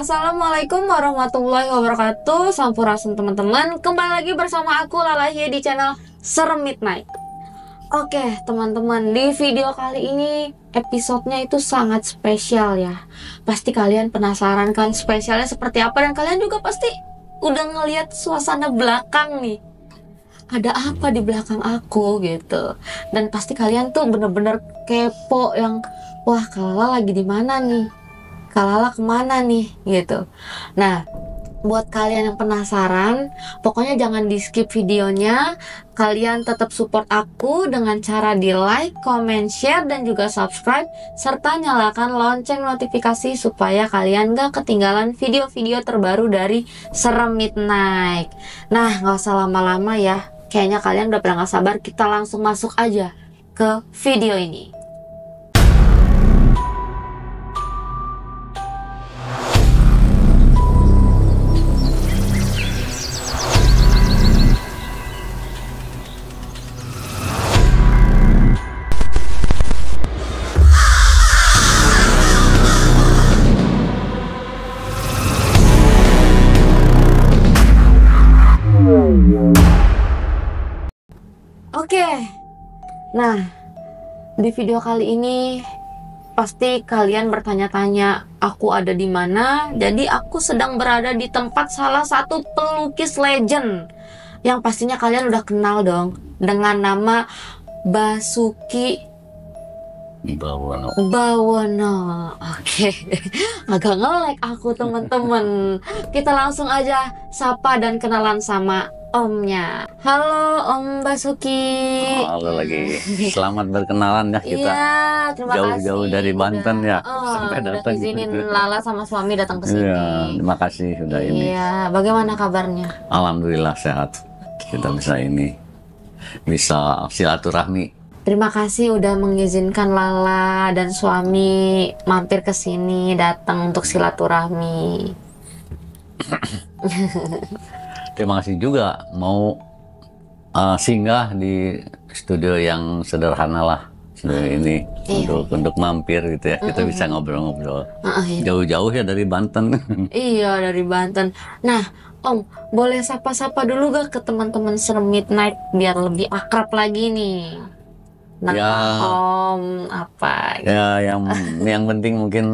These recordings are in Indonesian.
Assalamualaikum warahmatullahi wabarakatuh. Sampurasun teman-teman. Kembali lagi bersama aku Lalahi di channel Serem Midnight. Oke teman-teman, di video kali ini episodenya itu sangat spesial ya. Pasti kalian penasaran kan spesialnya seperti apa, dan kalian juga pasti udah ngelihat suasana belakang nih. Ada apa di belakang aku gitu. Dan pasti kalian tuh bener-bener kepo yang, wah Kalala lagi di mana nih? Kalala kemana nih gitu. Nah, buat kalian yang penasaran, pokoknya jangan di skip videonya. Kalian tetap support aku dengan cara di like, comment, share, dan juga subscribe, serta nyalakan lonceng notifikasi supaya kalian gak ketinggalan video-video terbaru dari Serem Midnight. Nah, gak usah lama-lama ya, kayaknya kalian udah pada gak sabar. Kita langsung masuk aja ke video ini. Oke, nah di video kali ini pasti kalian bertanya-tanya aku ada di mana. Jadi aku sedang berada di tempat salah satu pelukis legend yang pastinya kalian udah kenal dong dengan nama Basuki Bawono. Oke, agak nge-lag aku teman-teman. Kita langsung aja sapa dan kenalan sama omnya. Halo Om Basuki. Halo lagi. Selamat berkenalan ya kita. Iya, terima kasih. Jauh-jauh dari Banten ya, sampai datang. Izinin Lala sama suami datang ke sini. Iya, terima kasih sudah ini. Iya, bagaimana kabarnya? Alhamdulillah sehat. Kita bisa silaturahmi. Terima kasih udah mengizinkan Lala dan suami mampir ke sini datang untuk silaturahmi. Terima kasih juga mau singgah di studio yang sederhana lah, studio ini. Iya. untuk mampir gitu ya. Kita bisa ngobrol-ngobrol. Iya. Jauh-jauh ya dari Banten. Iya, dari Banten. Nah, Om, boleh sapa-sapa dulu gak ke teman-teman Serem Midnight biar lebih akrab lagi nih? Nah, Ya. Om apa? Ya, yang penting mungkin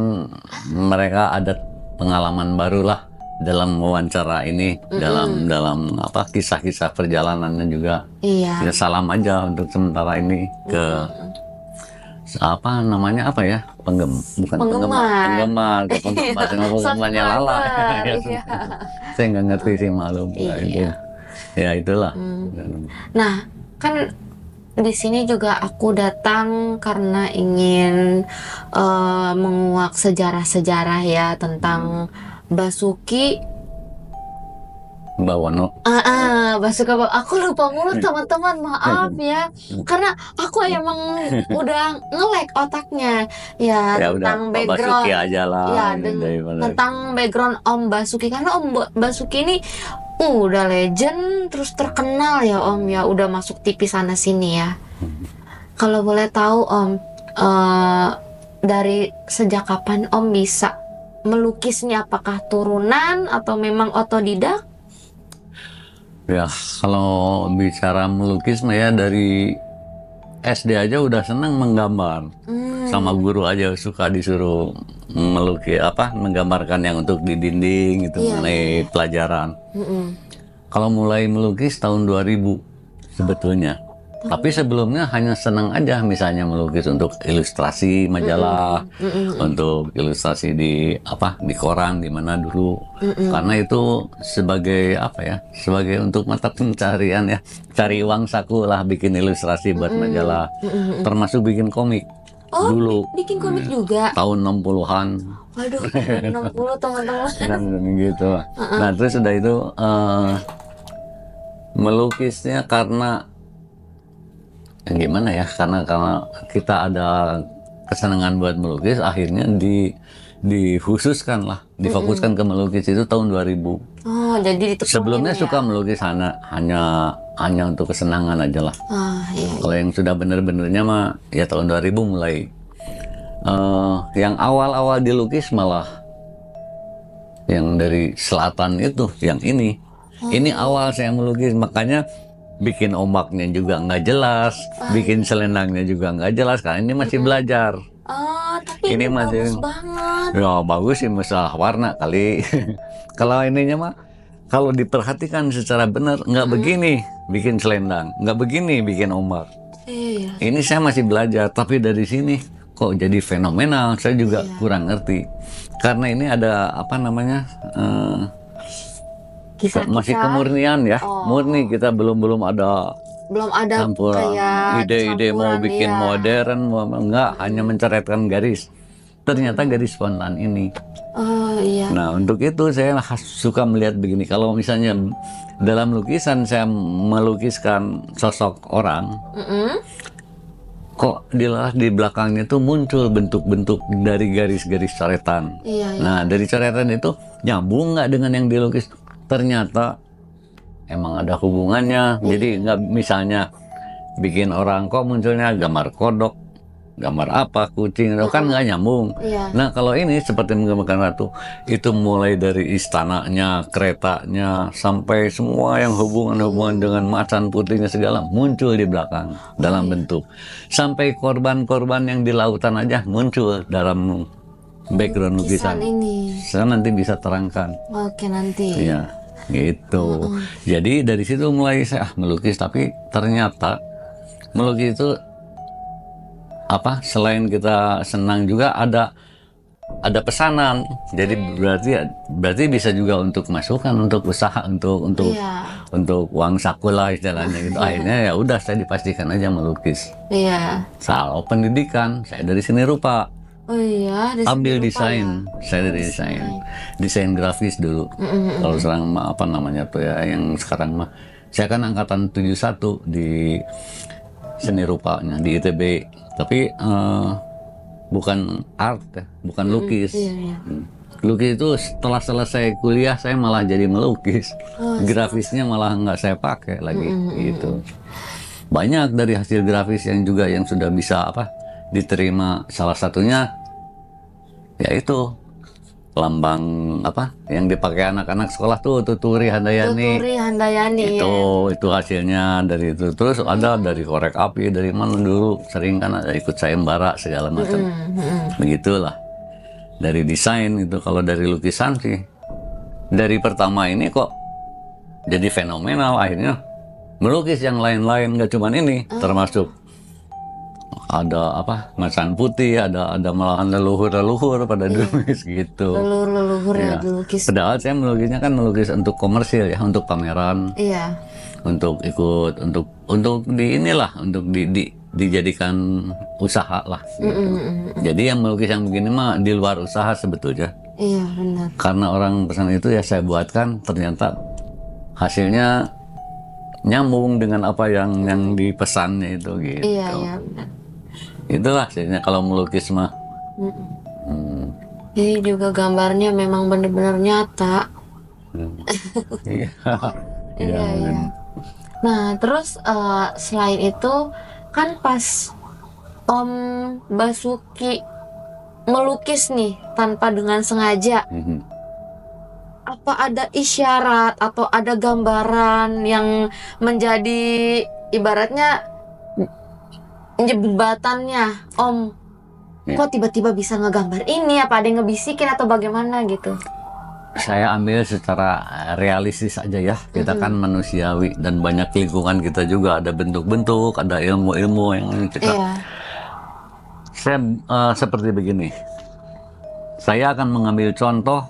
mereka ada pengalaman baru lah dalam wawancara ini, dalam apa kisah-kisah perjalanannya juga. Iya. Ya, salam aja untuk sementara ini ke apa namanya apa ya, penggemar ke penggemarnya Lala. Iya. Saya nggak ngerti sih, maklum. Iya. Ya itulah. Nah, kan di sini juga aku datang karena ingin menguak sejarah-sejarah ya tentang Basuki Bawono. Basuki Bawono. Aku lupa mulu teman-teman, maaf ya. Karena aku emang udah nge-lag otaknya ya, Ya tentang udah, Pak background. Basuki aja lah. Ya, daripada- tentang background Om Basuki, karena Om Basuki ini udah legend terus terkenal ya Om ya, udah masuk TV sana sini ya. Kalau boleh tahu Om, dari sejak kapan Om bisa melukis nih? Apakah turunan atau memang otodidak? Ya, kalau bicara melukis mah ya dari SD aja udah senang menggambar. Sama guru aja suka disuruh melukis menggambarkan yang untuk di dinding itu, mengenai pelajaran. Kalau mulai melukis tahun 2000 sebetulnya. Tapi sebelumnya hanya senang aja, misalnya melukis untuk ilustrasi majalah, untuk ilustrasi di koran di mana dulu. Karena itu sebagai sebagai untuk mata pencarian ya, cari uang saku lah, bikin ilustrasi buat majalah, termasuk bikin komik. Oh, dulu bikin komik juga. tahun 60-an. Waduh, 60 teman-teman. Kan gitu. Nah, terus udah itu melukisnya karena gimana ya, karena kita ada kesenangan buat melukis, akhirnya difokuskan ke melukis itu tahun 2000. Oh, jadi itu Sebelumnya ya? suka melukis hanya untuk kesenangan aja lah. Iya. Kalau yang sudah bener-benernya mah ya tahun 2000 mulai. Yang awal-awal dilukis malah yang dari selatan itu, yang ini. Ini awal saya melukis, makanya bikin ombaknya juga nggak jelas, bikin selendangnya juga nggak jelas, karena ini masih belajar. Oh, tapi ini masih bagus banget. ya bagus sih, masalah warna kali. Kalau ininya mah, kalau diperhatikan secara benar, nggak begini bikin selendang, nggak begini bikin ombak. Iya. Ini saya masih belajar, tapi dari sini kok jadi fenomenal, saya juga kurang ngerti. Karena ini ada apa namanya, masih kemurnian ya, murni, kita belum ada campuran kayak ide-ide mau campuran, bikin modern, enggak, hanya mencoretkan garis. Ternyata garis spontan ini. Oh iya. Nah, untuk itu saya suka melihat begini. Kalau misalnya dalam lukisan saya melukiskan sosok orang, kok di belakangnya tuh muncul bentuk-bentuk dari garis-garis coretan. Iya, iya. Nah, dari coretan itu nyambung nggak dengan yang dilukis? Ternyata emang ada hubungannya. Jadi nggak, misalnya bikin orang kok munculnya gambar kodok, gambar apa, kucing, itu kan nggak nyambung. Iya. Nah, kalau ini seperti menggambarkan ratu, itu mulai dari istananya, keretanya, sampai semua yang hubungan-hubungan dengan macan putihnya segala muncul di belakang dalam bentuk. Sampai korban-korban yang di lautan aja muncul dalam background lukisan. Ini. Saya nanti bisa terangkan. Oke, nanti. Iya, gitu. Jadi dari situ mulai saya melukis, tapi ternyata melukis itu apa, selain kita senang juga ada pesanan. Jadi berarti bisa juga untuk masukan, untuk usaha, untuk uang saku lah istilahnya gitu. Akhirnya ya udah, saya dipastikan aja melukis. Iya. Soal pendidikan, saya dari seni rupa. Oh iya, Ambil desain, saya dari desain grafis dulu. Kalau sekarang apa namanya tuh ya, yang sekarang mah saya kan angkatan 71 di seni rupanya di ITB. Tapi bukan art ya, bukan lukis. Lukis itu setelah selesai kuliah saya malah jadi melukis. Grafisnya malah nggak saya pakai lagi gitu. Banyak dari hasil grafis yang sudah bisa apa diterima, salah satunya yaitu lambang apa yang dipakai anak-anak sekolah tuh, Tuturi Handayani. Tuturi Handayani. Itu hasilnya dari itu. Terus ada dari korek api, dari mana dulu sering kan ada ikut sayembara segala macam. Begitulah. Dari desain itu. Kalau dari lukisan sih, dari pertama ini kok jadi fenomenal, akhirnya melukis yang lain-lain, nggak cuman ini, termasuk ada apa, macan putih, ada malahan leluhur pada dulu gitu. Leluhur ya dilukis. Padahal saya melukisnya kan melukis untuk komersil ya, untuk pameran. Iya. Untuk ikut, untuk di inilah, untuk dijadikan usaha lah. Gitu. Jadi yang melukis yang begini mah di luar usaha sebetulnya. Iya benar. Karena orang pesan itu ya saya buatkan, ternyata hasilnya nyambung dengan apa yang dipesannya itu gitu. Iya benar. Itulah hasilnya kalau melukis mah. Jadi juga gambarnya memang benar-benar nyata. Iya. Iya. Nah terus selain itu kan pas Om Basuki melukis nih tanpa dengan sengaja, apa ada isyarat atau ada gambaran yang menjadi ibaratnya jembatannya Om? Kok tiba-tiba bisa ngegambar ini? Apa ada yang ngebisikin atau bagaimana gitu? Saya ambil secara realistis aja ya. Kita kan manusiawi dan banyak lingkungan kita juga ada bentuk-bentuk, ada ilmu-ilmu yang kita. Saya seperti begini. Saya akan mengambil contoh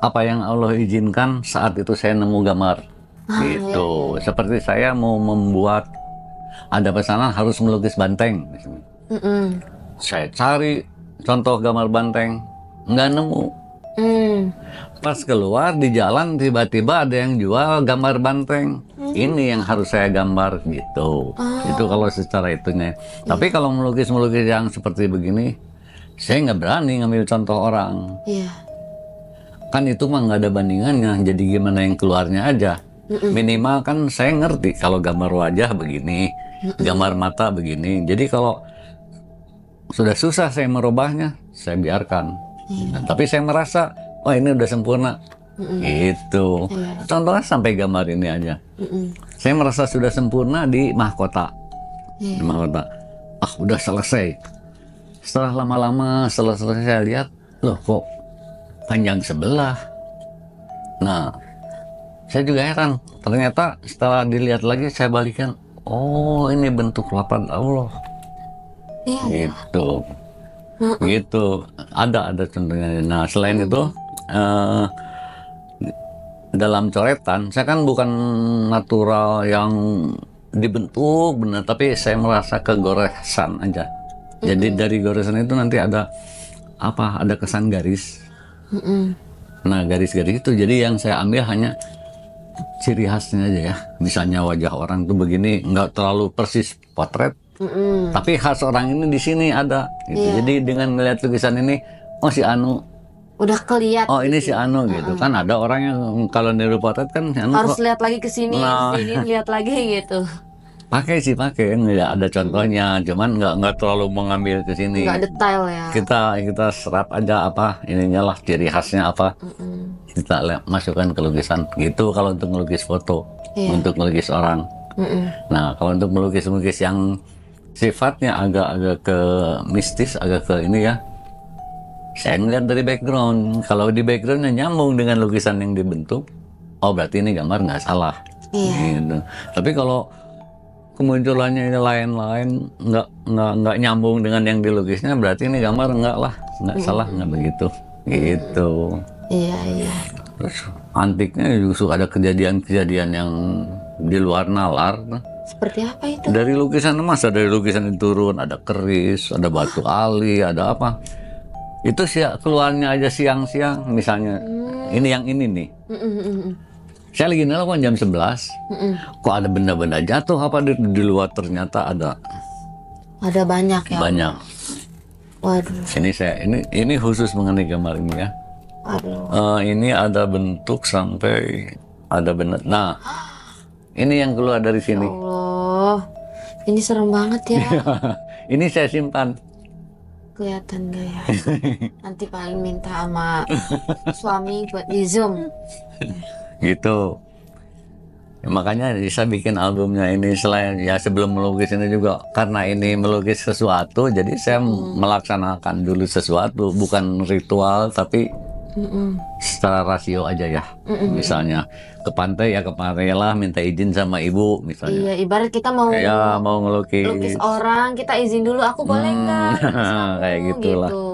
apa yang Allah izinkan saat itu saya nemu gambar. Gitu. Seperti saya mau membuat, ada pesanan harus melukis banteng. Saya cari contoh gambar banteng, nggak nemu. Pas keluar di jalan tiba-tiba ada yang jual gambar banteng. Ini yang harus saya gambar gitu. Itu kalau secara itunya. Tapi kalau melukis yang seperti begini, saya nggak berani ngambil contoh orang. Kan itu mah nggak ada bandingannya. Jadi gimana yang keluarnya aja. Minimal kan saya ngerti kalau gambar wajah begini, gambar mata begini. Jadi kalau sudah susah saya merubahnya, saya biarkan. Tapi saya merasa oh ini udah sempurna. Gitu. Iya. Contohnya sampai gambar ini aja. Saya merasa sudah sempurna di mahkota. Di mahkota. Ah, udah selesai. Setelah lama-lama, setelah selesai saya lihat, loh kok panjang sebelah. Nah, saya juga heran. Ternyata setelah dilihat lagi, saya balikan. Oh, ini bentuk lapan Allah. Iya. Gitu. Gitu. Ada contohnya. Nah, selain itu, dalam coretan, saya kan bukan natural yang dibentuk benar, tapi saya merasa kegoresan aja. Jadi dari goresan itu nanti ada apa? Ada kesan garis. Nah, garis-garis itu jadi yang saya ambil hanya ciri khasnya aja ya. Misalnya wajah orang tuh begini, nggak terlalu persis potret, tapi khas orang ini di sini ada. Gitu. Jadi dengan melihat lukisan ini, oh si Anu. Udah kelihatan. Oh ini si Anu gitu kan, ada orang yang kalau niru potret kan Anu Harus kok lihat lagi ke sini, lihat lagi gitu. pakai nggak ada contohnya, cuman nggak terlalu mengambil ke sini. Nggak detail ya. Kita serap aja apa ininya lah, ciri khasnya apa, kita masukkan ke lukisan gitu. Kalau untuk melukis foto, untuk melukis orang. Nah kalau untuk melukis yang sifatnya agak ke mistis, agak ke ini ya, saya ngeliat dari background. Kalau di backgroundnya nyambung dengan lukisan yang dibentuk, oh berarti ini gambar nggak salah. Gitu. Tapi kalau kemunculannya ini lain-lain, nggak nyambung dengan yang dilukisnya, berarti ini gambar nggak salah, nggak begitu. Gitu. Iya. Terus antiknya juga suka ada kejadian-kejadian yang di luar nalar. Seperti apa itu? Dari lukisan emas, dari lukisan itu turun, ada keris, ada batu ali, ada apa. Itu keluarnya aja siang-siang misalnya. Ini yang ini nih. Saya lagi nelpon jam 11. Kok ada benda-benda jatuh apa di luar, ternyata ada. Ada banyak ya. Banyak. Waduh. Ini khusus mengenai gambar ini ya. Waduh. Ini ada bentuk sampai ada benda. Nah, ini yang keluar dari sini. Allah. Ini serem banget ya. Ini saya simpan. Kelihatan gak ya? Nanti paling minta sama suami buat di zoom. Gitu ya, makanya bisa bikin albumnya ini. Selain ya sebelum melukis ini juga, karena ini melukis sesuatu, jadi saya melaksanakan dulu sesuatu, bukan ritual tapi secara rasio aja ya. Misalnya ke pantai ya ke pantai lah, minta izin sama ibu misalnya. Iya, ibarat kita mau ngelukis lukis orang, kita izin dulu, aku boleh nggak? Kayak gitulah. Gitu.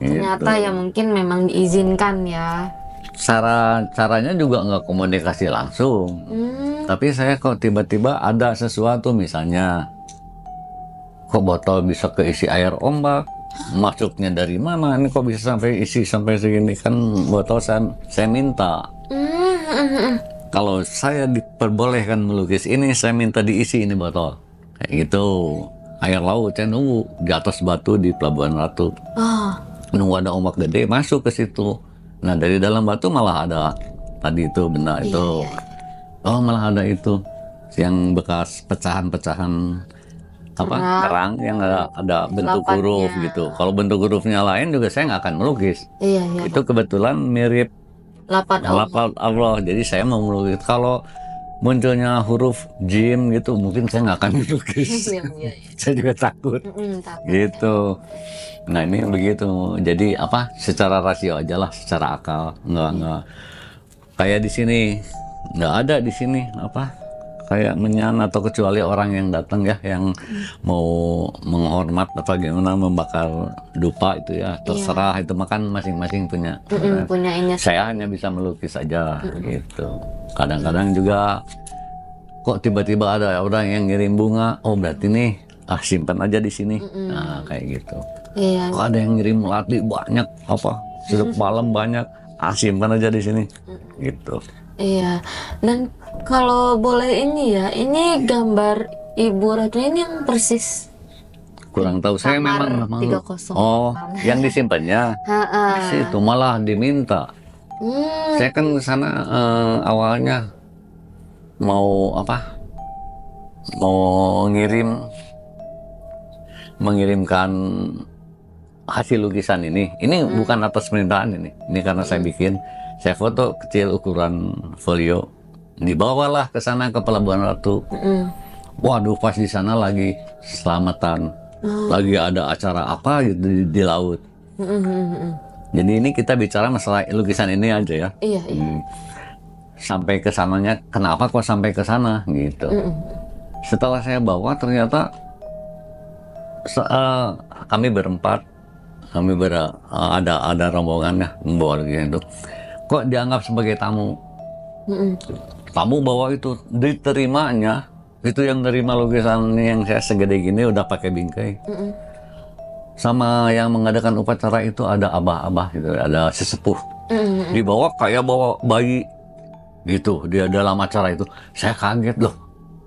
Ternyata ya mungkin memang diizinkan ya. Caranya juga nggak komunikasi langsung. Tapi saya kok tiba-tiba ada sesuatu, misalnya kok botol bisa keisi air ombak, masuknya dari mana, ini kok bisa sampai isi sampai segini, kan botol saya minta. Kalau saya diperbolehkan melukis ini, saya minta diisi ini botol kayak gitu. Air laut saya nunggu di atas batu di Pelabuhan Ratu, nunggu ada ombak gede masuk ke situ. Nah dari dalam batu malah ada tadi itu benda itu. Oh malah ada itu yang bekas pecahan-pecahan apa kerang yang ada bentuk huruf gitu. Kalau bentuk hurufnya lain juga saya nggak akan melukis. Itu kebetulan mirip lapan Allah. Jadi saya mau melukis. Kalau munculnya huruf jim gitu, mungkin saya nggak akan melukis. Saya juga takut. Gitu. Nah ini begitu. Jadi apa? Secara rasio aja lah, secara akal. Nggak kayak di sini. Nggak ada di sini apa? Kayak menyan atau kecuali orang yang datang ya, yang mau menghormat apa gimana, membakar dupa itu ya, terserah. Itu makan masing-masing punya. Saya hanya bisa melukis aja gitu. Kadang-kadang juga kok tiba-tiba ada orang yang ngirim bunga, oh berarti nih simpan aja di sini. Nah kayak gitu. Kok ada yang ngirim melati banyak apa, sedep malam banyak, simpan aja di sini gitu. Iya, dan kalau boleh ini ya, ini gambar Ibu Ratu ini yang persis. Kurang tahu, saya memang 30. Oh, yang disimpannya di situ malah diminta. Saya kan ke sana awalnya mau apa? Mau mengirimkan hasil lukisan ini bukan atas permintaan ini karena saya bikin, saya foto kecil ukuran folio, dibawalah ke sana ke Pelabuhan Ratu. Waduh, pas di sana lagi selamatan, lagi ada acara apa gitu di laut. Jadi ini kita bicara masalah lukisan ini aja ya. Iya. Sampai ke sananya, kenapa kok sampai ke sana gitu. Setelah saya bawa ternyata kami berempat, ada rombongannya membawa lukisan itu. Kok dianggap sebagai tamu? Tamu bawa itu, diterimanya itu yang nerima lukisan yang saya segede gini udah pakai bingkai. Sama yang mengadakan upacara itu ada abah-abah gitu, ada sesepuh. Dibawa kayak bawa bayi gitu dia dalam acara itu. Saya kaget loh,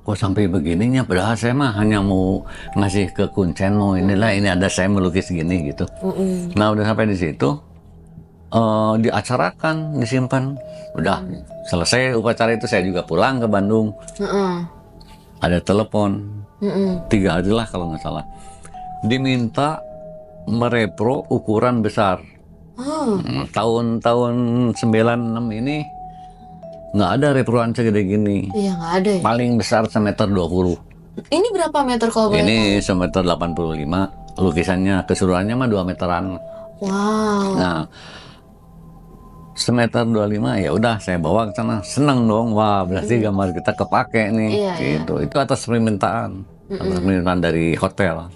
kok sampai begininya, padahal saya mah hanya mau ngasih ke kuncen, mau inilah ini ada saya melukis gini gitu. Nah udah sampai di situ, diacarakan, disimpan, udah selesai upacara itu saya juga pulang ke Bandung. Ada telepon 3 hari lah kalau nggak salah, diminta merepro ukuran besar. Tahun-tahun 96 ini nggak ada reproan segede gini. Iya, nggak ada ya? Paling besar semeter 20. Ini berapa meter kalau boleh Ini semeter 85. Lukisannya keseluruhannya mah 2 meteran. Wow. Nah, semeter 25 ya udah saya bawa ke sana. Senang dong. Wah, berarti gambar kita kepake nih. Iya, gitu. Itu atas permintaan. Atas permintaan dari hotel.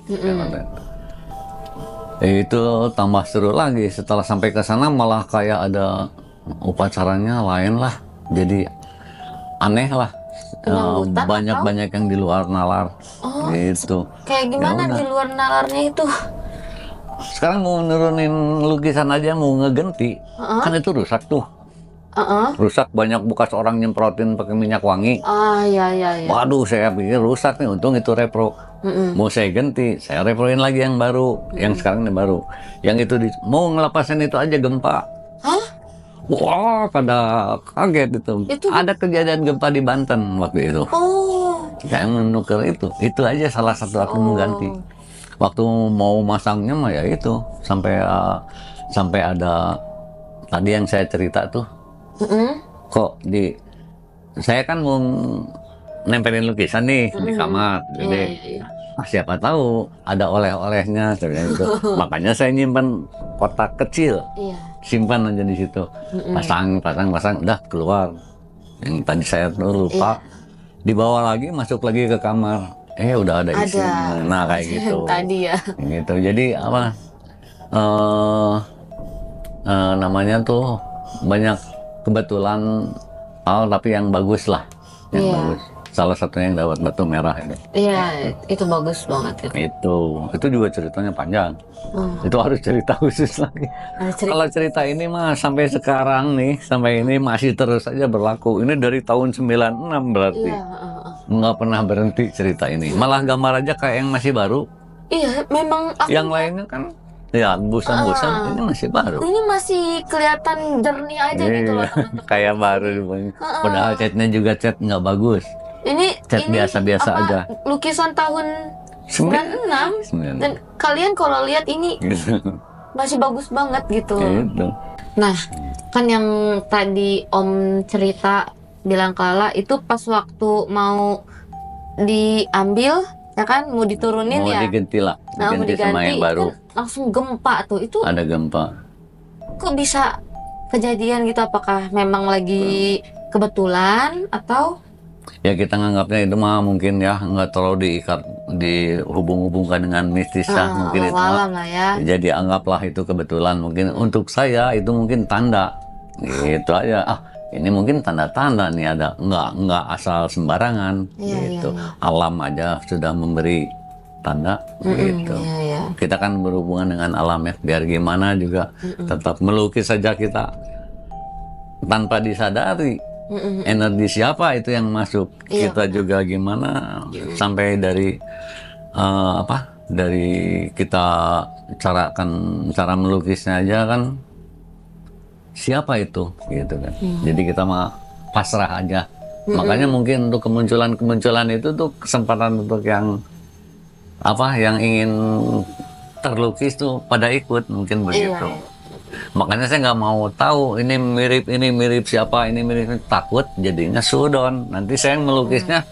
Itu tambah seru lagi. Setelah sampai ke sana malah kayak ada upacaranya lain lah. Jadi aneh lah. Banyak-banyak yang di luar nalar. Gitu. Kayak gimana Ya di luar nalarnya itu? Sekarang mau nurunin lukisan aja, mau ngegenti, kan itu rusak tuh. Rusak, banyak bekas orang nyemprotin pakai minyak wangi. Iya. Waduh, saya pikir rusak nih, untung itu repro. Mau saya ganti, saya reproin lagi yang baru, yang sekarang ini baru. Yang itu mau ngelepasin itu aja gempa. Wah, pada kaget itu. Ada kejadian gempa di Banten waktu itu. Yang menukar itu aja salah satu aku mengganti. Waktu mau masangnya mah ya itu sampai ada tadi yang saya cerita tuh. Kok saya kan mau nempelin lukisan nih di kamar, jadi siapa tahu ada oleh-olehnya itu. Makanya saya nyimpan kotak kecil, simpan aja di situ, pasang, udah keluar. Yang tadi saya tuh lupa, dibawa lagi, masuk lagi ke kamar. Udah ada isinya. Nah kayak gitu. Tadi ya. Gitu. Jadi apa? Namanya tuh banyak kebetulan tapi yang bagus lah, yang bagus. Salah satunya yang dapat batu merah itu. Iya, itu bagus banget Itu juga ceritanya panjang. Itu harus cerita khusus lagi. Kalau cerita ini mah sampai sekarang nih, sampai ini masih terus saja berlaku. Ini dari tahun 96 berarti. Nggak pernah berhenti cerita ini. Malah gambar aja kayak yang masih baru. Iya, memang aku... Yang lainnya kan ya busan-busan, ini masih baru. Ini masih kelihatan jernih aja gitu loh teman-teman. Kayak baru. Padahal catnya juga cat nggak bagus. Ini biasa-biasa aja. Lukisan tahun 96. Dan kalian kalau lihat ini masih bagus banget gitu. Nah, kan yang tadi Om cerita bilang Lala itu pas waktu mau diambil ya kan, mau diturunin mau diganti lah, diganti sama yang baru. Kan langsung gempa tuh. Itu ada gempa. Kok bisa kejadian gitu? Apakah memang lagi kebetulan atau? Ya kita nganggapnya itu mah mungkin ya nggak terlalu dihubung-hubungkan dengan mistis mungkin itu mah. Ya. Jadi anggaplah itu kebetulan. Mungkin untuk saya itu mungkin tanda. Gitu aja. Ini mungkin tanda-tanda nih ada, nggak asal sembarangan gitu. Alam aja sudah memberi tanda gitu. Kita kan berhubungan dengan alam ya, biar gimana juga tetap melukis saja kita tanpa disadari. Energi siapa itu yang masuk, kita juga gimana sampai dari dari kita cara melukisnya aja kan siapa itu gitu kan. Jadi kita mah pasrah aja. Makanya mungkin untuk kemunculan itu tuh kesempatan untuk yang ingin terlukis tuh pada ikut, mungkin begitu. Iya. Makanya saya nggak mau tahu ini mirip siapa, ini mirip, takut jadinya sudon. Nanti saya yang melukisnya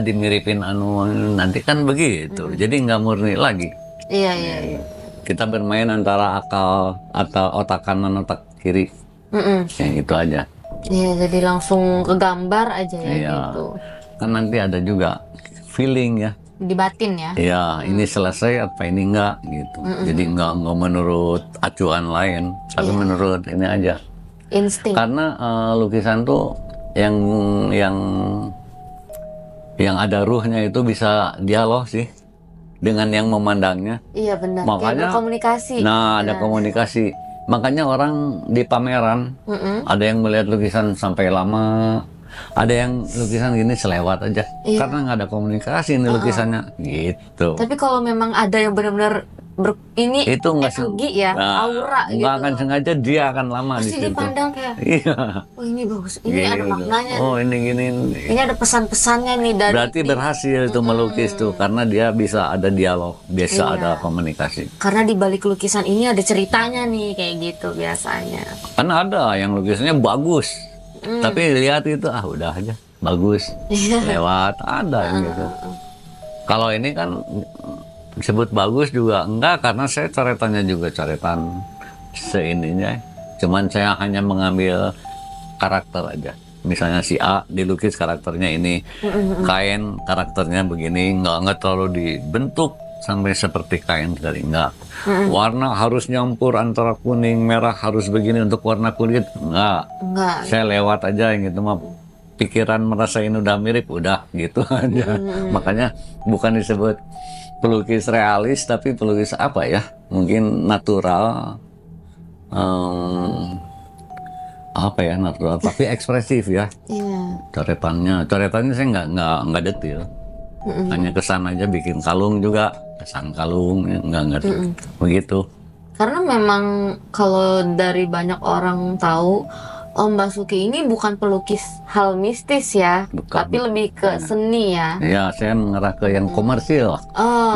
dimiripin anu, nanti kan begitu. Jadi nggak murni lagi. Iya. Kita bermain antara akal atau otak kanan otak kiri. Kayak gitu aja. Iya, jadi langsung ke gambar aja ya Iya. gitu. Kan nanti ada juga feeling ya. Di batin ya. Ya, ini selesai apa ini enggak gitu. Jadi enggak menurut acuan lain, tapi menurut ini aja. Insting. Karena lukisan tuh yang ada ruhnya itu bisa dialog sih dengan yang memandangnya. Iya benar. Makanya Kayak berkomunikasi. Nah, ada komunikasi. Makanya orang di pameran ada yang melihat lukisan sampai lama, ada yang lukisan gini selewat aja karena nggak ada komunikasi ini lukisannya gitu. Tapi kalau memang ada yang benar-benar ini Itu nggak energi ya, aura gitu. nggak akan sengaja dia akan lama di Pasti situ. dipandang kayak, Iya. oh ini bagus, ini ada Gitu. maknanya. Oh ini gini. Ini ada pesan-pesannya nih dari. Berarti berhasil itu melukis tuh karena dia bisa ada dialog, bisa ada komunikasi. Karena di balik lukisan ini ada ceritanya nih kayak gitu biasanya. Kan ada yang lukisannya bagus, tapi lihat itu udah aja bagus, lewat ada yang gitu. Kalau ini kan disebut bagus juga enggak, karena saya coretannya juga coretan seininya. Cuman saya hanya mengambil karakter aja. Misalnya si A dilukis karakternya ini, kain karakternya begini, nggak terlalu dibentuk sampai seperti kain sekali, enggak. Warna harus nyampur antara kuning merah harus begini untuk warna kulit, enggak. Saya lewat aja yang gitu mah. Pikiran merasa ini udah mirip, udah gitu aja. Makanya bukan disebut pelukis realis, tapi pelukis apa ya? Mungkin natural, apa ya natural, tapi ekspresif ya. Iya. Coretannya saya nggak detail, hanya kesan aja, bikin kalung juga kesan kalung, nggak begitu. Karena memang kalau dari banyak orang tahu, Om Basuki ini bukan pelukis hal mistis ya, tapi lebih ke seni ya. Ya, saya mengarah ke yang komersil.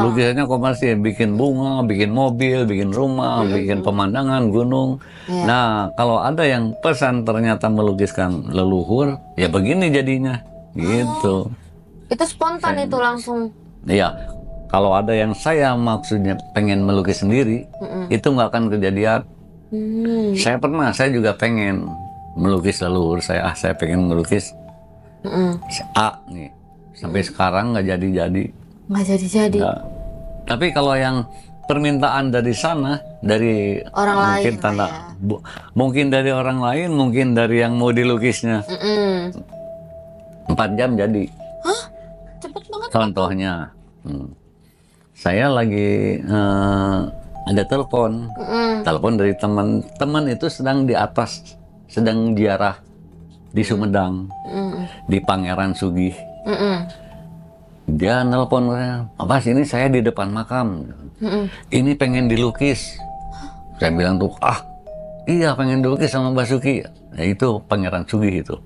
Lukisannya komersil, bikin bunga, bikin mobil, bikin rumah, bikin pemandangan, gunung. Nah, kalau ada yang pesan ternyata melukiskan leluhur, ya begini jadinya, gitu. Itu spontan itu langsung. Iya, kalau ada yang saya maksudnya pengen melukis sendiri, itu nggak akan kejadian. Saya juga pengen melukis leluhur saya. Saya pengen melukis A nih, sampai sekarang nggak jadi. Nggak jadi. Nggak. Tapi kalau yang permintaan dari sana, dari orang mungkin lain tanda, lah ya. mungkin dari orang lain, mungkin dari yang mau dilukisnya, 4 jam jadi. Hah? Cepet banget. Contohnya, saya lagi ada telepon dari teman itu sedang di atas, sedang ziarah di Sumedang, di Pangeran Sugih. Dia nelpon saya, apa sini saya di depan makam, ini pengen dilukis. Saya bilang tuh, iya pengen dilukis sama Basuki. Ya itu Pangeran Sugih itu,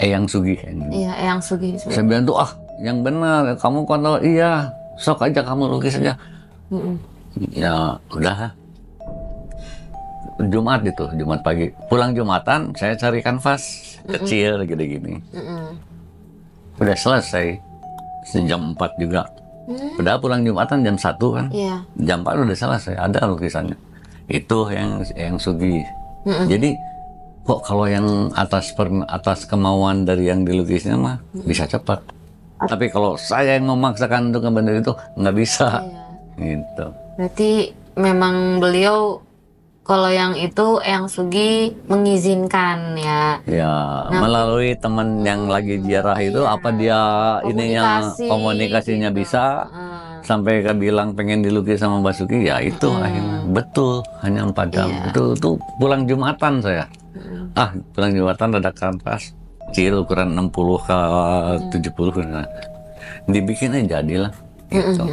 Eyang Sugih. Iya, Eyang Sugih. Saya bilang tuh, yang benar, kamu kontrol, iya, sok aja kamu lukis aja. Ya udah. Jumat itu, Jumat pagi. Pulang Jumatan, saya cari kanvas kecil gini-gini. Udah selesai. Jam 4 juga. Udah pulang Jumatan jam 1 kan. Iya. Jam 4 udah selesai, ada lukisannya. Itu yang Sugi. Jadi, kok kalau yang atas kemauan dari yang dilukisnya mah bisa cepat. Tapi kalau saya yang memaksakan untuk ngebener itu, nggak bisa. Gitu. Berarti memang beliau kalau yang itu Eyang Sugi mengizinkan ya. Ya, melalui teman yang lagi ziarah itu, apa dia ininya komunikasinya bisa sampai bilang pengen dilukis sama Basuki, ya itu akhirnya betul hanya 4 jam. Itu pulang Jumatan saya. Pulang Jumatan ada kanvas kecil ukuran 60 ke 70. Nah, dibikinnya jadilah. Gitu.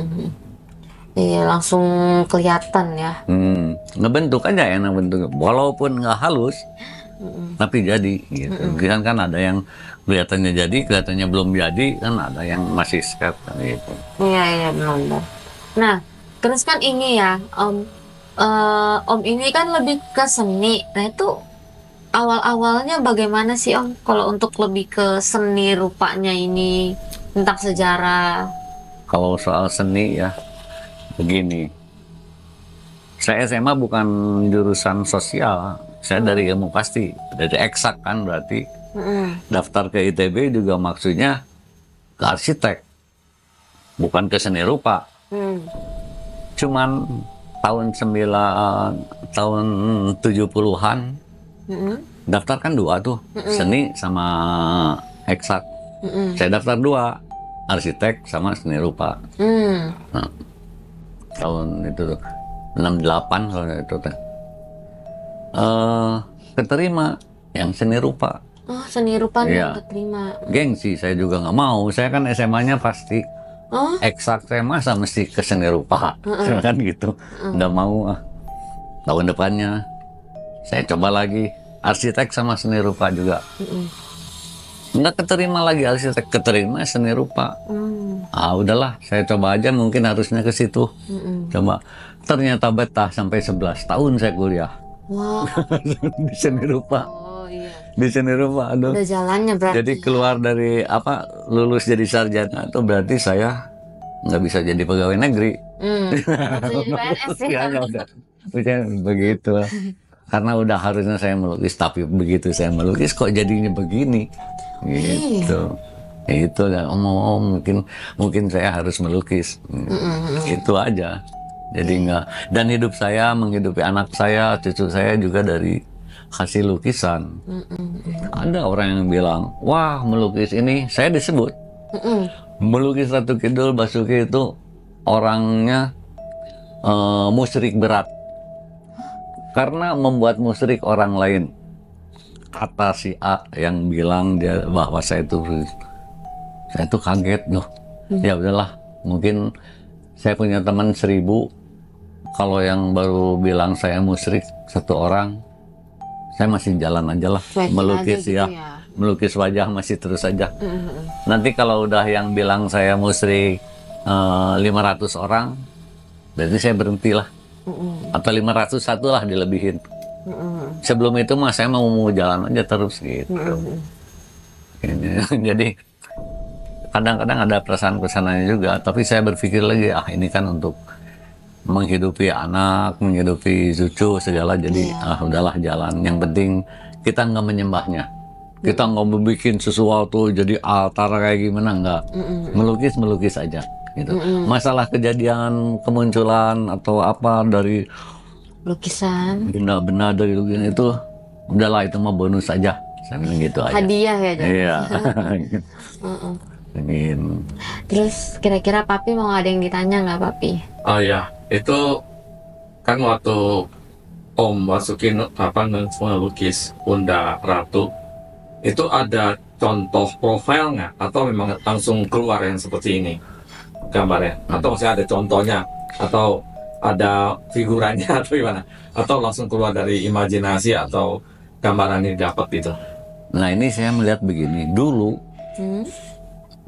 Iya, langsung kelihatan ya. Ngebentuk aja enak bentuknya, walaupun nggak halus, tapi jadi. Gitu. Kan ada yang kelihatannya jadi, kelihatannya belum jadi, kan ada yang masih sket gitu. Iya benar. Nah, Terus kan ini ya, Om ini kan lebih ke seni. Nah itu awal-awalnya bagaimana sih Om? Kalau untuk lebih ke seni rupanya ini, tentang sejarah. Kalau soal seni ya, begini. Saya SMA bukan jurusan sosial, saya dari ilmu pasti, dari eksak kan berarti. Daftar ke ITB juga maksudnya ke arsitek, bukan ke seni rupa. Cuman tahun 70-an daftar kan dua tuh, seni sama eksak. Saya daftar dua, arsitek sama seni rupa. Nah, tahun itu tuh 68 kalau itu teh. Keterima yang seni rupa. Oh, seni rupa Iya. yang keterima. Gengsi, saya juga nggak mau. Saya kan SMA-nya pasti Oh, eksak, saya masa mesti ke seni rupa. Kan gitu. Nggak mau. Tahun depannya saya coba lagi arsitek sama seni rupa juga. Nggak keterima lagi arsitek, keterima seni rupa. Udahlah, saya coba aja, mungkin harusnya ke situ. Coba. Ternyata betah sampai 11 tahun saya kuliah. wow. Di seni rupa. Oh iya. Di seni rupa, aduh. Udah jalannya berarti. Jadi keluar dari lulus jadi sarjana itu berarti saya nggak bisa jadi pegawai negeri. Langsung jadi PNS sih. Ya, udah begitu. Karena udah harusnya saya melukis, tapi begitu saya melukis kok jadinya begini. Gitu. Itu dan mungkin saya harus melukis. Itu aja. Jadi nggak, dan hidup saya menghidupi anak saya, cucu saya juga dari hasil lukisan. Ada orang yang bilang, wah melukis ini, saya disebut melukis Ratu Kidul Basuki itu orangnya musyrik berat karena membuat musyrik orang lain. Kata si A yang bilang dia bahwa saya itu kaget loh. Ya udahlah, mungkin saya punya teman 1000. Kalau yang baru bilang saya musyrik 1 orang, saya masih jalan aja lah. Cuekin Melukis aja gitu ya, ya. melukis wajah masih terus aja. Nanti kalau udah yang bilang saya musyrik 500 orang, berarti saya berhenti lah. Atau 501 lah dilebihin. Sebelum itu mah saya mau jalan aja terus gitu. Jadi kadang-kadang ada perasaan-perasaannya juga, tapi saya berpikir lagi, ini kan untuk menghidupi anak, menghidupi cucu segala, jadi udahlah jalan. Yang penting kita nggak menyembahnya, kita nggak bikin sesuatu jadi altar kayak gimana, nggak. Melukis aja gitu. Masalah kejadian kemunculan atau apa dari Lukisan. benda-benda dari lukisan itu, udahlah itu mah bonus aja, saya bilang gitu aja. Hadiah ya. Jadi. Iya. Ingin. Terus kira-kira Papi mau ada yang ditanya nggak Papi? Oh ya, itu kan waktu Om masukin melukis Bunda Ratu, itu ada contoh profil nggak? Atau memang langsung keluar yang seperti ini gambarnya? Atau masih ada contohnya? Atau ada figurannya atau gimana? Atau langsung keluar dari imajinasi atau gambaran ini dapat gitu? Nah ini saya melihat begini, dulu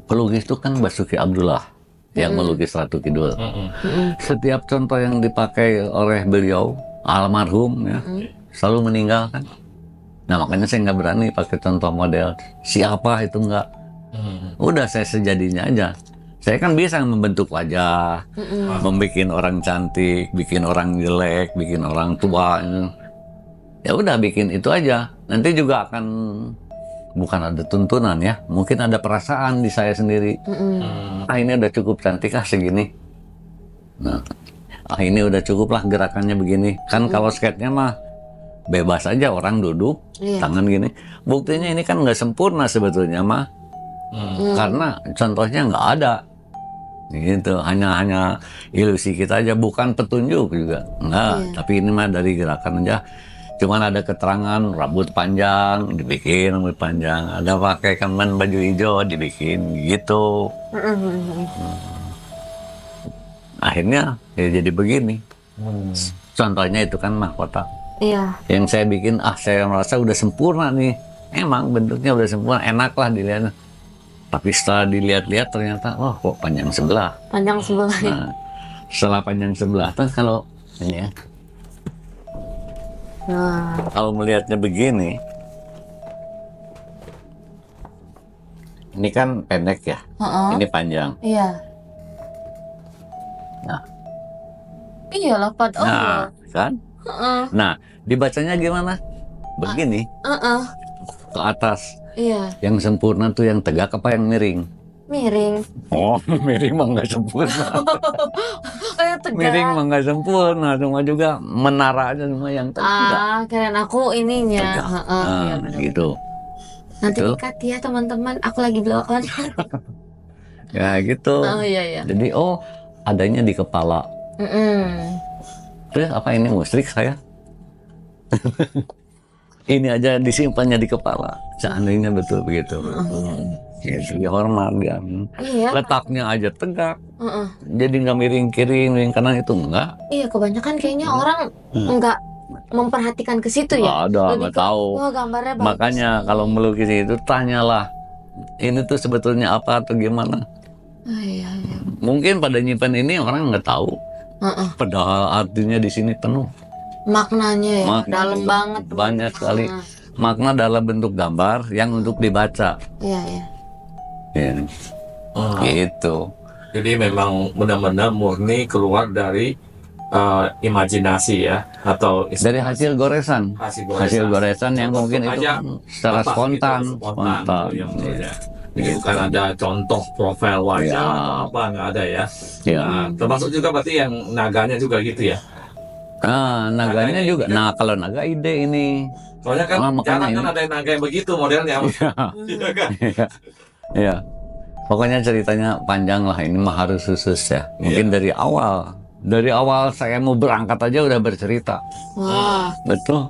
pelukis itu kan Basuki Abdullah yang melukis Ratu Kidul. Setiap contoh yang dipakai oleh beliau, almarhum ya, selalu meninggal kan. Nah makanya saya nggak berani pakai contoh model siapa itu, nggak. Udah saya sejadinya aja. Saya kan bisa membentuk wajah, membikin orang cantik, bikin orang jelek, bikin orang tua. Ya udah bikin itu aja. Nanti juga akan bukan ada tuntunan ya, mungkin ada perasaan di saya sendiri. Ini udah cukup cantik segini. Nah, ini udah cukup lah gerakannya begini. Kan kalau skate-nya mah bebas aja, orang duduk, tangan gini. Buktinya ini kan nggak sempurna sebetulnya mah, karena contohnya nggak ada. Gitu, hanya ilusi kita aja, bukan petunjuk juga. Enggak, tapi ini mah dari gerakan aja. Cuman ada keterangan rambut panjang, dibikin rambut panjang. Ada pakai kemen baju hijau, dibikin gitu. Akhirnya ya jadi begini. Contohnya itu kan mahkota. Iya. Yang saya bikin, saya merasa udah sempurna nih. Emang bentuknya udah sempurna, enak lah dilihat. Tapi setelah dilihat-lihat ternyata, kok panjang sebelah. Panjang sebelah. Nah, setelah panjang sebelah. Terus kalau ini ya, Nah, kalau melihatnya begini, ini kan pendek ya, heeh. ini panjang. Iya. Nah, Iyalah Pak. Oh, nah kan? heeh. Nah, dibacanya gimana? Begini, Heeh. ke atas. Iya, Yang sempurna tuh yang tegak apa yang miring? miring. Oh, miring mah nggak sempurna. Oh, yang tegak. Miring mah nggak sempurna, cuma juga menara aja semua yang tegak. Keren aku ininya. Tegak. Heeh, Nah, iya benar. gitu. Nanti Betul. dikat ya teman-teman. Aku lagi blokan. Ya gitu. Oh iya iya. Jadi adanya di kepala. Terus apa ini musrik saya? Ini aja disimpannya di kepala. Seandainya betul begitu. Gitu, dihormat kan. Iya. Letaknya aja tegak. Heeh. Jadi nggak miring kiri, miring kanan itu enggak. Iya, kebanyakan kayaknya orang nggak memperhatikan ke situ ya. Ada, Lebih nggak ke, tahu. wah gambarnya bagus. Makanya kalau melukis itu tanyalah. Ini tuh sebetulnya apa atau gimana? Iya iya. Mungkin pada nyimpan ini orang nggak tahu. Heeh. Padahal artinya di sini penuh. Maknanya ya, Makna dalam juga banget. banyak sekali. Heeh. Makna dalam bentuk gambar yang untuk dibaca. Iya iya. Ya, Oh, gitu. jadi memang benar-benar murni keluar dari imajinasi ya, atau Dari hasil goresan. Hasil goresan yang mungkin itu aja secara apa spontan. gitu, spontan gitu yang Iya. ya. Jadi bukan ada contoh profil wajah Ya. atau apa, nggak ada ya. Ya. Nah, termasuk juga berarti yang naganya juga gitu ya. Nah, naganya juga. Nah, kalau naga ide ini. Soalnya kan Ah, makanya jarang kan ini. ada yang naga yang begitu modelnya. Iya kan? Iya. Iya. Pokoknya ceritanya panjang lah. Ini mah harus khusus ya. Mungkin dari awal. Dari awal saya mau berangkat aja udah bercerita. Wah. Betul.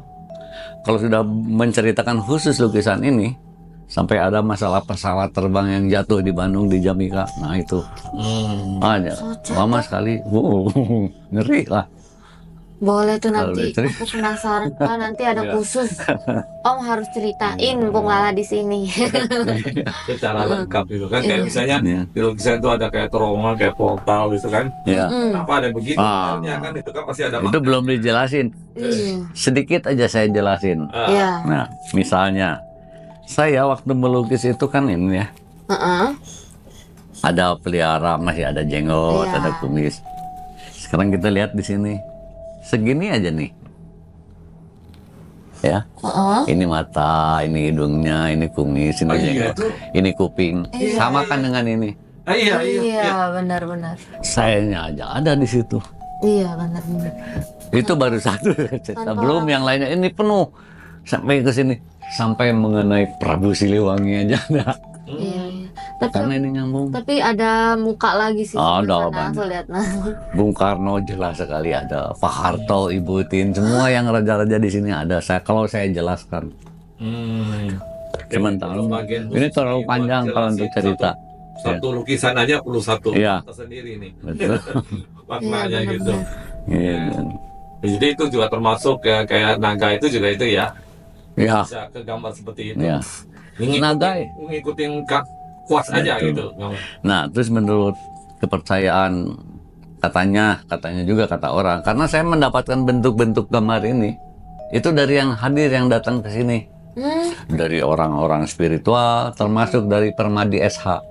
Kalau sudah menceritakan khusus lukisan ini, sampai ada masalah pesawat terbang yang jatuh di Bandung di Jamika. Nah itu ada lama sekali. Ngeri lah. Boleh tuh Kalau nanti. udah Aku penasaran kan nanti ada Iya. khusus. Om harus ceritain Bung Lala di sini. Secara lengkap gitu kan. Kayak Iya. misalnya Iya. di lukisan itu ada kayak terowongan, kayak portal gitu kan. Ya. Kenapa ada begitu? Ah. Modelnya kan itu kan pasti ada Itu belum dijelasin. Iya. Sedikit aja saya jelasin. Iya. Nah, misalnya saya waktu melukis itu kan ini ya, Heeh. ada pelihara, masih ada jenggot, Iya. ada kumis. Sekarang kita lihat di sini. Segini aja nih. Ya. Heeh. Ini mata, ini hidungnya, ini kumis, ini Oh, iya, jenggot, itu. ini kuping. Iya, Sama kan dengan ini. Iya, iya. Iya, benar-benar. Sayanya aja ada di situ. Iya, benar-benar. Itu baru satu cerita. Belum yang lainnya. Ini penuh sampai ke sini, sampai mengenai Prabu Siliwangi aja ada. Iya, iya. Tapi, Karena ini nyambung. tapi ada muka lagi sih. Ada, sebelah sana, banyak. aku lihat nah. Bung Karno jelas sekali ada. Pak Harto, Ibu Tin, semua yang raja-raja di sini ada. Kalau saya jelaskan. Sementara ini terlalu panjang kalau untuk cerita. Satu lukisan aja perlu satu Iya. tersendiri nih Betul. maknanya Iya, gitu. Iya. Jadi itu juga termasuk ya, kayak naga itu juga itu ya, Ya. bisa ke gambar seperti itu. Ya. Ngikutin, Naga. ngikutin kuas aja Betul. gitu. Nah, terus menurut kepercayaan katanya juga kata orang, karena saya mendapatkan bentuk-bentuk gambar ini itu dari yang hadir yang datang ke sini, dari orang-orang spiritual, termasuk dari Permadi SH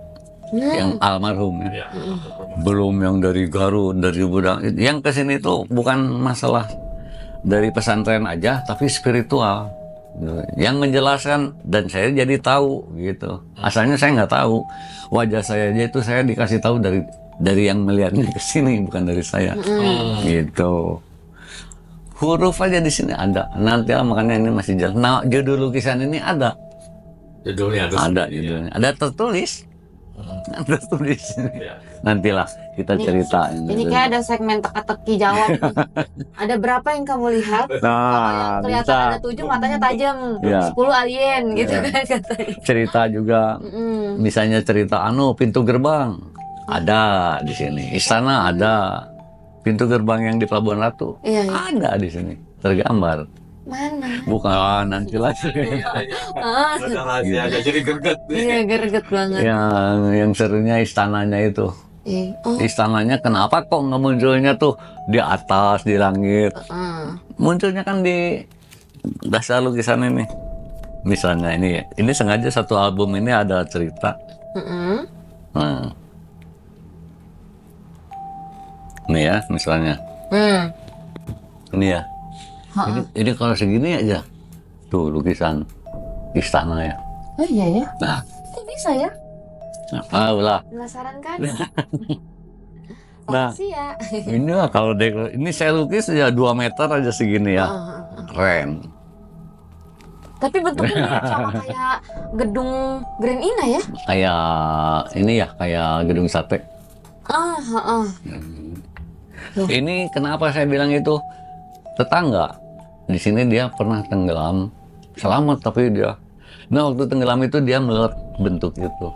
yang almarhum ya. Ya. Belum yang dari Garut, dari Budang. Yang ke sini itu bukan masalah dari pesantren aja, tapi spiritual. Yang menjelaskan dan saya jadi tahu gitu. Asalnya saya nggak tahu. Wajah saya aja itu saya dikasih tahu dari yang melihatnya ke sini, bukan dari saya. Gitu. Huruf aja di sini ada. Nanti lah makanya ini masih jelas. Nah, judul lukisan ini ada. Judulnya itu Ada sendiri, judulnya. Ada tertulis. Ada tertulis. ya. Nantilah kita cerita. Ini kayak ada segmen teka-teki jawab. Ada berapa yang kamu lihat? Nah, Kelihatan bisa ada 7 matanya tajam, Iya. 10 alien gitu Iya. kan katanya. cerita juga. Misalnya cerita pintu gerbang ada di sini, istana ada, pintu gerbang yang di Pelabuhan Ratu Iya, iya. ada di sini tergambar. Mana? Bukan nanti lagi. Ah, Ada rahasia aja, jadi greget. iya greget banget. yang serunya istananya itu. Oh. Istananya kenapa kok nggak munculnya tuh di atas di langit? Munculnya kan di dasar lukisan ini. Misalnya ini sengaja satu album ini ada cerita. Nah, ini ya misalnya. Ini ya. Ini kalau segini aja tuh lukisan istana ya. Oh iya ya. Nah, Kok bisa ya? tahu lah. Penasaran kan? Nah, Sih ya. ini lah kalau ini saya lukis ya 2 meter aja segini ya. Keren. Tapi bentuknya mirip sama kayak gedung Grand Ina ya? Kayak ini ya, kayak gedung sate. Ini kenapa saya bilang itu tetangga. Di sini dia pernah tenggelam, selamat tapi dia. Nah waktu tenggelam itu dia melihat bentuk itu.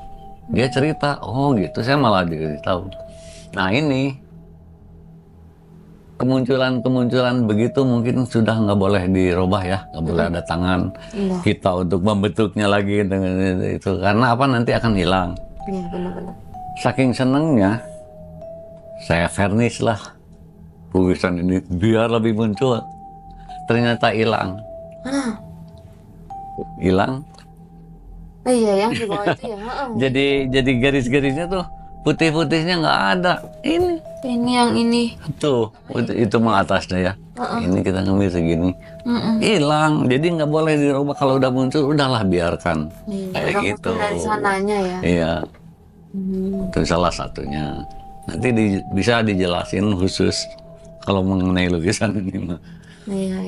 Dia cerita, oh gitu, saya malah tahu. Nah ini kemunculan begitu mungkin sudah nggak boleh dirubah ya, nggak boleh ada tangan kita untuk membentuknya lagi dengan itu, karena apa nanti akan hilang. Iya benar-benar. Saking senengnya saya vernis lah lukisan ini biar lebih muncul. Ternyata hilang. Hilang. Iya yang di bawah itu ya. Jadi garis-garisnya tuh putih-putihnya nggak ada. Ini yang ini. tuh itu mah atasnya ya. Ini kita ngambil segini. Hilang. Jadi nggak boleh dirubah. Kalau udah muncul udahlah biarkan. Kayak gitu. Dari sananya ya. Iya. Itu salah satunya. Nanti bisa dijelasin khusus kalau mengenai lukisan ini mah. Iya.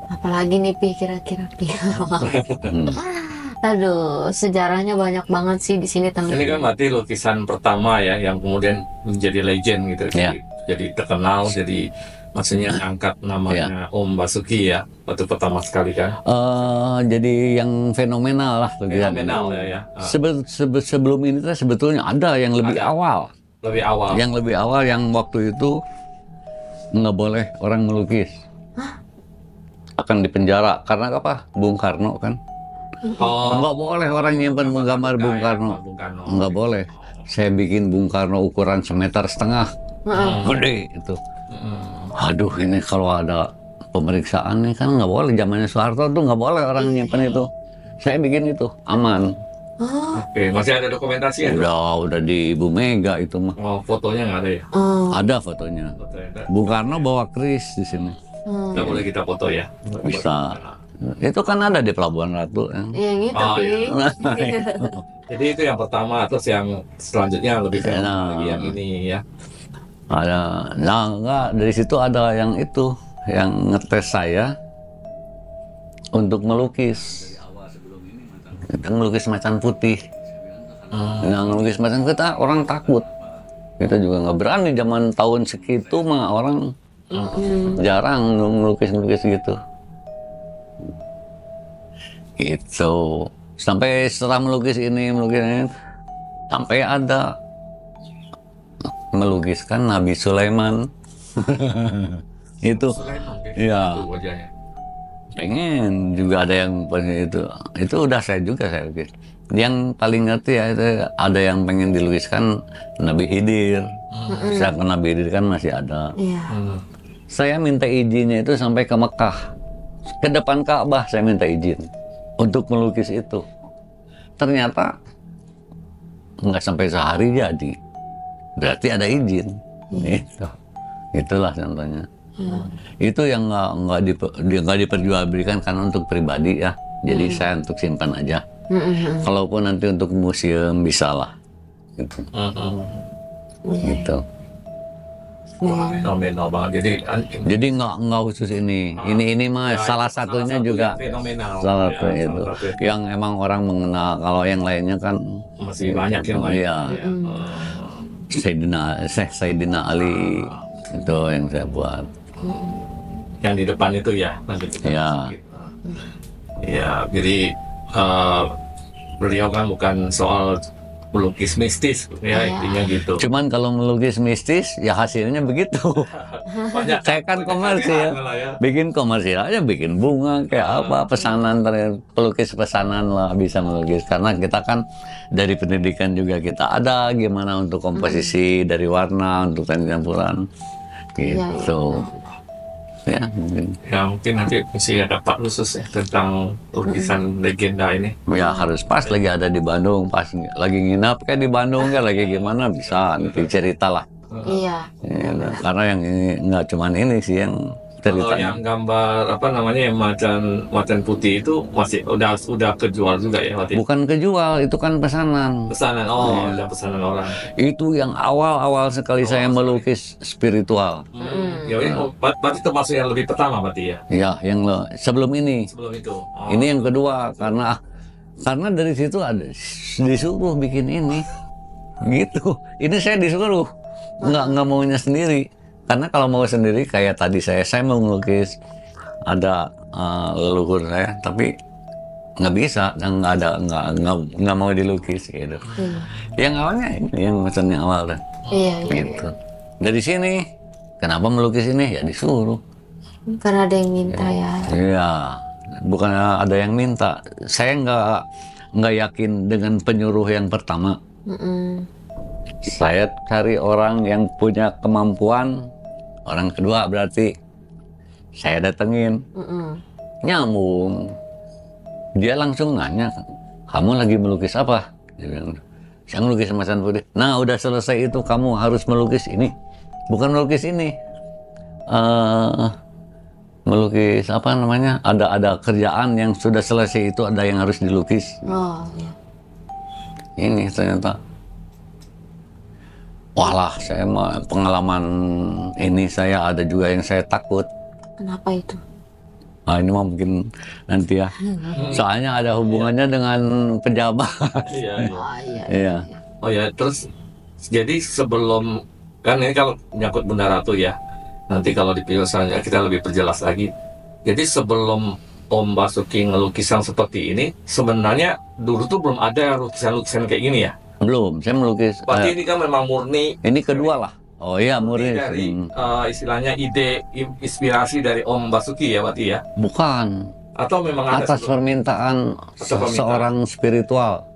Apalagi nih Pi kira-kira Pi. Aduh, sejarahnya banyak banget sih di sini teman. Ini kan berarti lukisan pertama ya, yang kemudian menjadi legend gitu, jadi terkenal, jadi maksudnya angkat namanya Om Basuki ya, waktu pertama sekali kan. Jadi yang fenomenal lah lukisan. Fenomenal ya. Sebelum ini tuh sebetulnya ada yang lebih awal. Lebih awal. Yang lebih awal yang waktu itu nggak boleh orang melukis. Akan dipenjara karena apa? Bung Karno kan. Nggak boleh orang nyimpen menggambar Bung Karno. Nggak boleh. Saya bikin Bung Karno ukuran 1,5 meter. Gede itu. Aduh ini kalau ada pemeriksaan nih kan nggak boleh. Zamannya Soeharto tuh nggak boleh orang nyimpen itu. Saya bikin itu aman. Oke, masih ada dokumentasi ya? Udah di Ibu Mega itu mah. Oh, fotonya nggak ada ya? Ada fotonya. Bung Karno bawa keris di sini. Nggak boleh kita foto ya? Bisa. Itu kan ada di Pelabuhan Ratu. Iya gitu Pi. Jadi itu yang pertama, terus yang selanjutnya lebih fenomenal lagi yang ini ya. Ada, enggak dari situ ada yang itu, yang ngetes saya untuk melukis. Kita melukis macan putih. Yang melukis macan kita orang takut. Kita juga nggak berani zaman tahun segitu mah orang jarang melukis gitu. Gitu. Sampai setelah melukis ini, sampai ada melukiskan Nabi Sulaiman. Itu, ya. Pengen juga ada yang itu udah saya lukis. Yang paling ngerti ya itu ada yang pengen dilukiskan Nabi Khidir. Sedangkan Nabi Khidir kan masih ada. Saya minta izinnya itu sampai ke Mekah, ke depan Ka'bah saya minta izin untuk melukis itu. Ternyata nggak sampai sehari jadi. Berarti ada izin. Itulah contohnya. Itu yang nggak diperjualbelikan karena untuk pribadi ya. Jadi saya untuk simpan aja. Kalaupun nanti untuk museum bisa lah. Gitu. Gitu. Fenomenal banget. Jadi nggak khusus ini. Ini mah salah satunya juga fenomenal. Salah satu itu. Yang emang orang mengenal. Kalau yang lainnya kan masih banyak yang lain. Iya. Sayyidina Ali itu yang saya buat. Yang di depan itu ya. Ya. Ya, jadi beliau kan bukan soal melukis mistis ya, intinya gitu. Cuman kalau melukis mistis ya hasilnya begitu. Banyak Saya kan komersil, ya. bikin komersil aja, bikin bunga kayak apa, pesanan, pelukis pesanan lah bisa melukis. Karena kita kan dari pendidikan juga kita ada gimana untuk komposisi dari warna, untuk campuran gitu. Ya mungkin. Ya mungkin nanti mesti ada Pak khusus ya tentang lukisan legenda ini. Ya harus pas lagi ada di Bandung, pas lagi nginap kayak di Bandung kan lagi gimana bisa nanti cerita lah. Iya. Ya, karena yang ini nggak cuman ini sih yang Kalau ceritanya. yang gambar apa namanya yang macan putih itu masih udah kejual juga ya waktu itu? Bukan kejual, itu kan pesanan. Pesanan, ada pesanan orang. Itu yang awal-awal sekali saya melukis spiritual. Ya ini berarti termasuk yang lebih pertama berarti ya? Ya, yang sebelum ini. Sebelum itu. Ini yang kedua karena dari situ ada disuruh bikin ini. Gitu. Ini saya disuruh. Nggak maunya sendiri. Karena kalau mau sendiri kayak tadi saya mau melukis ada leluhur saya, tapi nggak bisa, nggak mau dilukis gitu. Yang awalnya ini, yang pesan yang awal dah. Iya. Gitu. Dari sini, kenapa melukis ini? Ya disuruh. Karena ada yang minta ya. Iya, bukan ada yang minta. Saya nggak yakin dengan penyuruh yang pertama. Saya cari orang yang punya kemampuan. Orang kedua berarti saya datengin, nyambung. Dia langsung nanya, kamu lagi melukis apa? Dia bilang, saya melukis macan putih. Nah udah selesai itu kamu harus melukis ini, bukan melukis ini. Melukis apa namanya? Ada kerjaan yang sudah selesai itu ada yang harus dilukis. Oh iya. Ini ternyata. Walah, saya pengalaman ini saya ada juga yang saya takut. Kenapa itu? Nah, ini mah mungkin nanti ya. Soalnya ada hubungannya dengan pejabat. Iya. Oh iya. Iya. Oh ya, terus jadi sebelum kan ini kalau menyangkut Bunda Ratu ya. Nanti kalau di video selanjutnya kita lebih perjelas lagi. Jadi sebelum Om Basuki ngelukis yang seperti ini, sebenarnya dulu tuh belum ada lukisan-lukisan kayak gini ya. Belum, saya melukis. Berarti ini kan memang murni Ini kedua lah. Oh iya, murni. dari istilahnya ide inspirasi dari Om Basuki ya berarti ya. Bukan. Atau memang ada Atas sebelum- permintaan permintaan. seorang spiritual.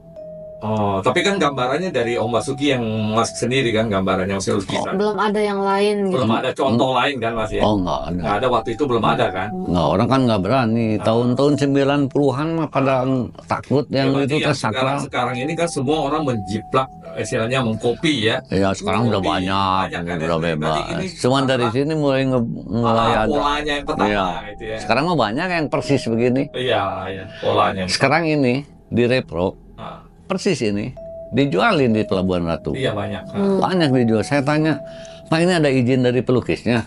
Oh, tapi kan gambarannya dari Om Basuki yang Mas sendiri kan gambarannya masih lukisan. Belum ada yang lain gitu. Belum ada contoh lain kan Mas ya? Oh enggak ada. Nggak ada waktu itu belum ada kan? Nggak, orang kan nggak berani. Tahun-tahun 90-an mah pada takut yang Ya, berarti itu yang kan sakral. sekarang ini kan semua orang menjiplak istilahnya mengkopi ya. Ya sekarang udah Kopi. banyak, Banyak kan, udah ya. bebas. Berarti ini Cuman dari sini mulai mulai ada. Polanya yang pertama Iya. gitu ya. Sekarang mah banyak yang persis begini. Iya, ya, polanya. Sekarang ini di repro Ah, persis ini dijualin di Pelabuhan Ratu. iya banyak. Banyak dijual. Saya tanya, Pak ini ada izin dari pelukisnya?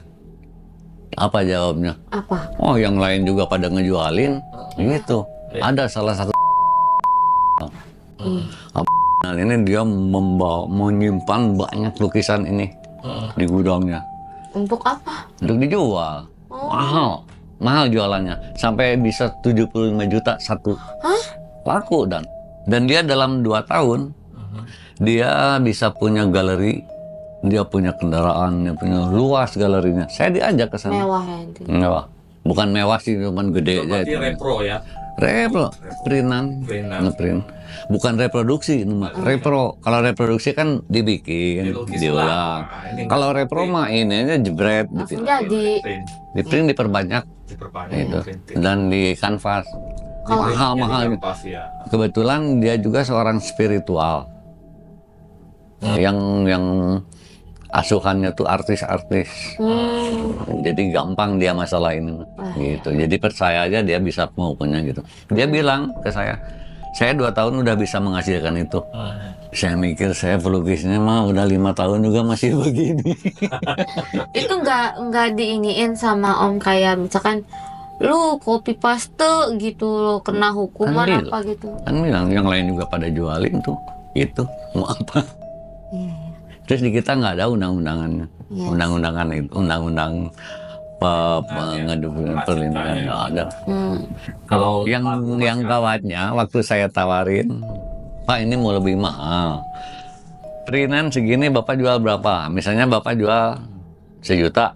Apa jawabnya? Apa? Oh yang lain juga pada ngejualin. Gitu. Iya. Ada salah satu. Nah, ini dia menyimpan banyak lukisan ini di gudangnya Untuk apa? untuk dijual. Mahal jualannya sampai bisa 75 juta satu. Laku dan dia dalam 2 tahun dia bisa punya galeri, dia punya kendaraan, dia punya luas galerinya. Saya diajak ke sana. Mewah ya itu. Mewah. Bukan mewah sih, cuman gede aja Berarti itu. repro ya. Repro, printan, Printan. ngeprint. Bukan reproduksi, ini mah. Repro. Kalau reproduksi kan dibikin, Dilukis diulang. ulang. Nah, ini Kalau repro mah ini aja jebret, Langsung jadi. di print diperbanyak Diperbanyak. itu, printing. dan di kanvas. Mahal-mahal. Pas ya. Kebetulan dia juga seorang spiritual, yang asuhannya tuh artis-artis. Jadi gampang dia masalah ini gitu. Jadi percaya aja dia bisa punya gitu. Dia bilang ke saya 2 tahun udah bisa menghasilkan itu. Saya mikir saya pelukisnya mah udah 5 tahun juga masih begini. Itu nggak diiniin sama Om kayak misalkan lu copy paste gitu lo kena hukuman Kan apa gitu. Kan bilang yang lain juga pada jualin tuh itu mau apa. Terus di kita nggak ada undang-undangannya. Yes. Undang-undangan itu, undang-undang pengedukung perlindungan nggak ada. Kalau Yang gawatnya waktu saya tawarin Pak ini mau lebih mahal. Perinan segini Bapak jual berapa? Misalnya Bapak jual 1 juta.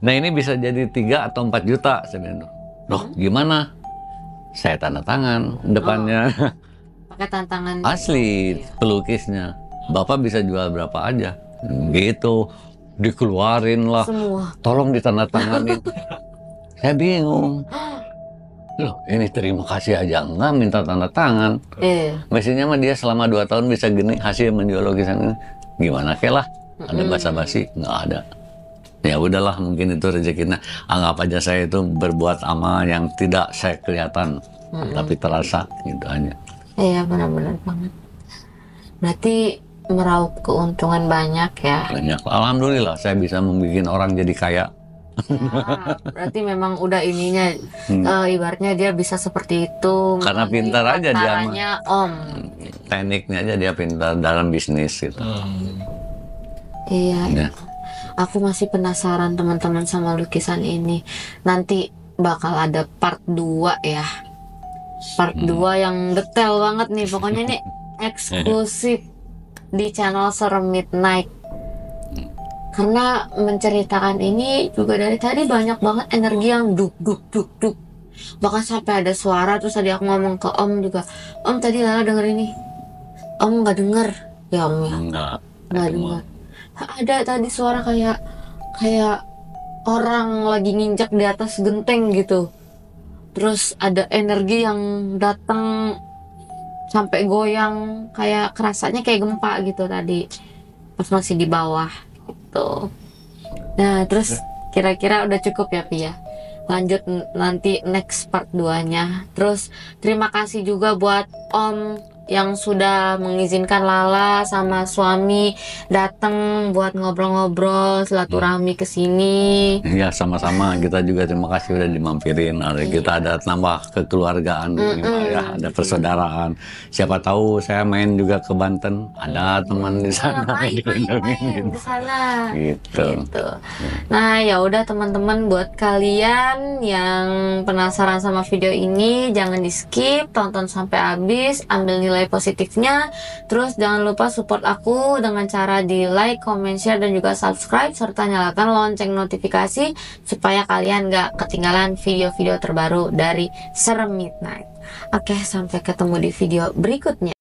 Nah ini bisa jadi 3 atau 4 juta. Saya bilang, loh gimana? Saya tanda tangan depannya. Pakai tantangan Asli pelukisnya. Bapak bisa jual berapa aja. Gitu. Dikeluarin lah. semua. Tolong ditandatanganin. Saya bingung. Loh ini terima kasih aja enggak minta tanda tangan. Mestinya mah dia selama 2 tahun bisa gini hasil menjual lukisan ini. Gimana ke lah? Ada basa-basi? Nggak ada. Ya udahlah mungkin itu rezekinya. Anggap aja saya itu berbuat amal yang tidak saya kelihatan. Tapi terasa gitu aja. Iya benar-benar banget. Berarti meraup keuntungan banyak ya. Banyak. Alhamdulillah saya bisa membuat orang jadi kaya. Ya, berarti memang udah ininya ibaratnya dia bisa seperti itu Karena pintar aja dia mah. caranya Om. Tekniknya aja dia pintar dalam bisnis gitu. Iya. Ya. Aku masih penasaran teman-teman sama lukisan ini. Nanti bakal ada part 2 ya. Part 2 yang detail banget nih. Pokoknya ini eksklusif di channel Serem Midnight. Karena menceritakan ini juga dari tadi banyak banget energi yang duk duk duk duk. Bahkan sampai ada suara, terus tadi aku ngomong ke Om juga, Om tadi Lala denger ini. Om nggak denger ya Om ya? Enggak. Nggak denger. Ada tadi suara kayak orang lagi nginjak di atas genteng gitu. Terus ada energi yang datang sampai goyang, kayak kerasanya kayak gempa gitu tadi pas masih di bawah gitu. Nah terus kira-kira udah cukup ya Pi ya? Lanjut nanti next part 2-nya. Terus terima kasih juga buat Om yang sudah mengizinkan Lala sama suami datang buat ngobrol-ngobrol silaturahmi ke sini. Ya sama-sama, kita juga terima kasih udah dimampirin. Kita ada tambah kekeluargaan, ya, ada persaudaraan. Siapa tahu saya main juga ke Banten, ada teman di sana main dilindungin di sana. gitu. Nah ya udah teman-teman, buat kalian yang penasaran sama video ini jangan di skip, tonton sampai habis, ambil nilai positifnya. Terus jangan lupa support aku dengan cara di like, comment, share, dan juga subscribe, serta nyalakan lonceng notifikasi supaya kalian gak ketinggalan video-video terbaru dari Serem Midnight. Oke, sampai ketemu di video berikutnya.